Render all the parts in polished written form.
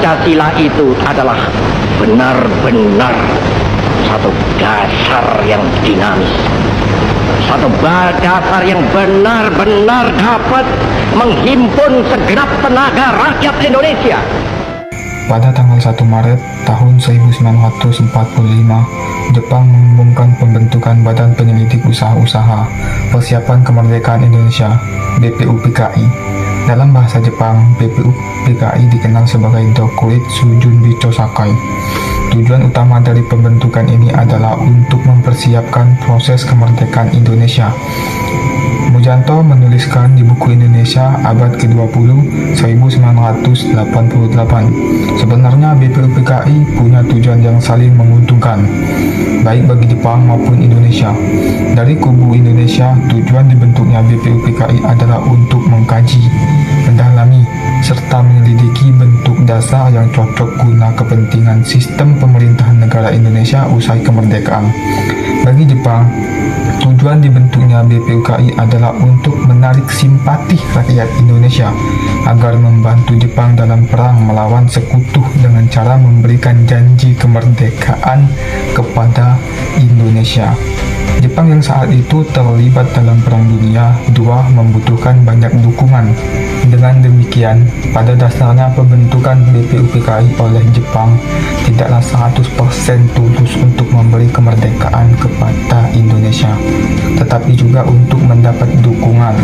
Pancasila itu adalah benar-benar satu dasar yang dinamis, satu dasar yang benar-benar dapat menghimpun segenap tenaga rakyat Indonesia. Pada tanggal 1 Maret tahun 1945, Jepang mengumumkan pembentukan Badan Penyelidik Usaha-Usaha Persiapan Kemerdekaan Indonesia (BPUPKI). Dalam bahasa Jepang, BPUPKI dikenal sebagai Dokuritsu Junbito Sakai. Tujuan utama dari pembentukan ini adalah untuk mempersiapkan proses kemerdekaan Indonesia. Mujanto menuliskan di buku Indonesia abad ke-20 1988, sebenarnya BPUPKI punya tujuan yang saling menguntungkan, baik bagi Jepang maupun Indonesia. Dari kubu Indonesia, tujuan dibentuknya BPUPKI adalah untuk mengkaji, mendalami, serta menyelidiki bentuk dasar yang cocok guna kepentingan sistem pemerintahan negara Indonesia usai kemerdekaan. Bagi Jepang, tujuan dibentuknya BPUPKI adalah untuk menarik simpati rakyat Indonesia agar membantu Jepang dalam perang melawan sekutu dengan cara memberikan janji kemerdekaan kepada Indonesia. Jepang yang saat itu terlibat dalam Perang Dunia II membutuhkan banyak dukungan. Dengan demikian, pada dasarnya pembentukan BPUPKI oleh Jepang tidaklah 100% tulus untuk memberi kemerdekaan kepada Indonesia, tetapi juga untuk mendapat dukungan.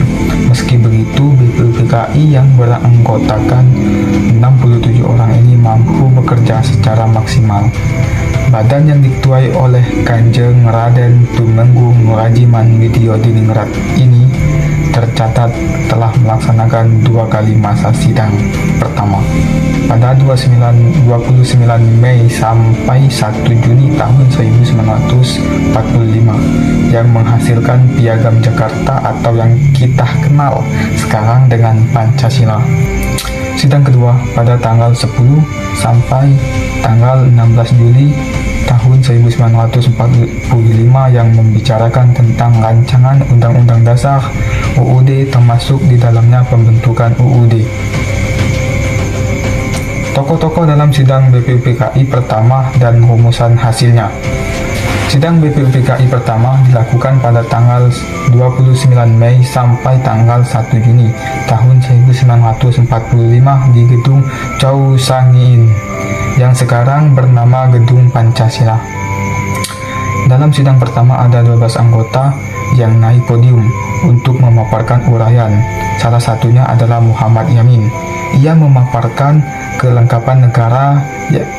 Meski begitu, BPUPKI yang beranggotakan 67 orang ini mampu bekerja secara maksimal. Badan yang diketuai oleh Kanjeng Raden Tumenggung Nurajiman Widyodiningrat ini tercatat telah melaksanakan 2 kali masa sidang pertama pada 29 Mei sampai 1 Juni tahun 1945 yang menghasilkan Piagam Jakarta atau yang kita kenal sekarang dengan Pancasila. Sidang kedua pada tanggal 10 sampai tanggal 16 Juli tahun 1945 yang membicarakan tentang rancangan Undang-Undang Dasar UUD, termasuk di dalamnya pembentukan UUD. Tokoh-tokoh dalam sidang BPUPKI pertama dan rumusan hasilnya. Sidang BPUPKI pertama dilakukan pada tanggal 29 Mei sampai tanggal 1 Juni tahun 1945 di Gedung Chousangin yang sekarang bernama Gedung Pancasila. Dalam sidang pertama ada 12 anggota yang naik podium untuk memaparkan uraian. Salah satunya adalah Muhammad Yamin. Ia memaparkan kelengkapan negara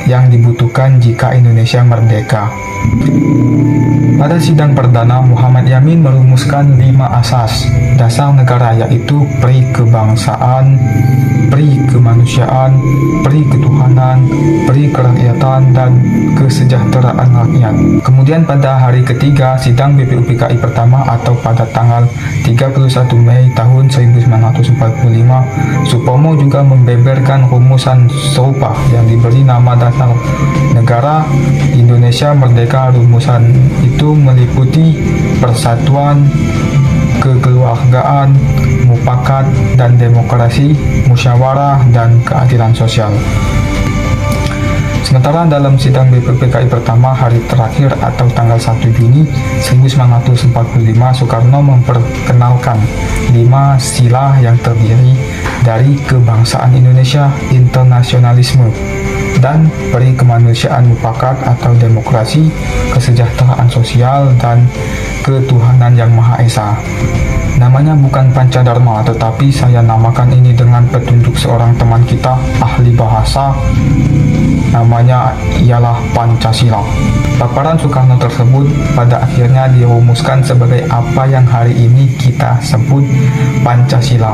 yang dibutuhkan jika Indonesia merdeka. Pada sidang perdana, Muhammad Yamin merumuskan 5 asas dasar negara, yaitu pri kebangsaan, pri kemanusiaan, pri ketuhanan, pri kerakyatan, dan kesejahteraan rakyat. Kemudian pada hari ketiga sidang BPUPKI pertama atau pada tanggal 31 Mei tahun 1945, Supomo juga membeberkan rumusan serupa yang diberi nama dasar negara Indonesia Merdeka. Rumusan itu meliputi persatuan, kekeluargaan, mufakat dan demokrasi, musyawarah, dan keadilan sosial. Sementara dalam sidang BPUPKI pertama hari terakhir atau tanggal 1 Juni 1945, Soekarno memperkenalkan 5 sila yang terdiri dari kebangsaan Indonesia, internasionalisme, dan pri kemanusiaan mufakat atau demokrasi, kesejahteraan sosial, dan ketuhanan yang Maha Esa. Namanya bukan Pancadharma, tetapi saya namakan ini dengan petunjuk seorang teman kita, ahli bahasa. Namanya ialah Pancasila. Paparan Soekarno tersebut pada akhirnya dirumuskan sebagai apa yang hari ini kita sebut Pancasila,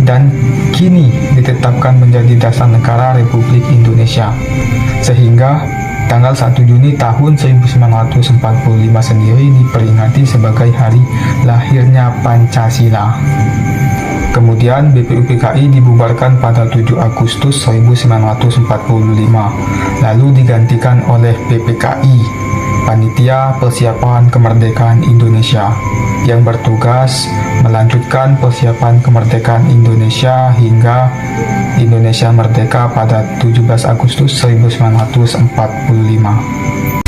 dan kini ditetapkan menjadi dasar negara Republik Indonesia. Sehingga tanggal 1 Juni tahun 1945 sendiri diperingati sebagai hari lahirnya Pancasila. Kemudian BPUPKI dibubarkan pada 7 Agustus 1945, lalu digantikan oleh PPKI Panitia Persiapan Kemerdekaan Indonesia, yang bertugas melanjutkan persiapan kemerdekaan Indonesia hingga Indonesia merdeka pada 17 Agustus 1945.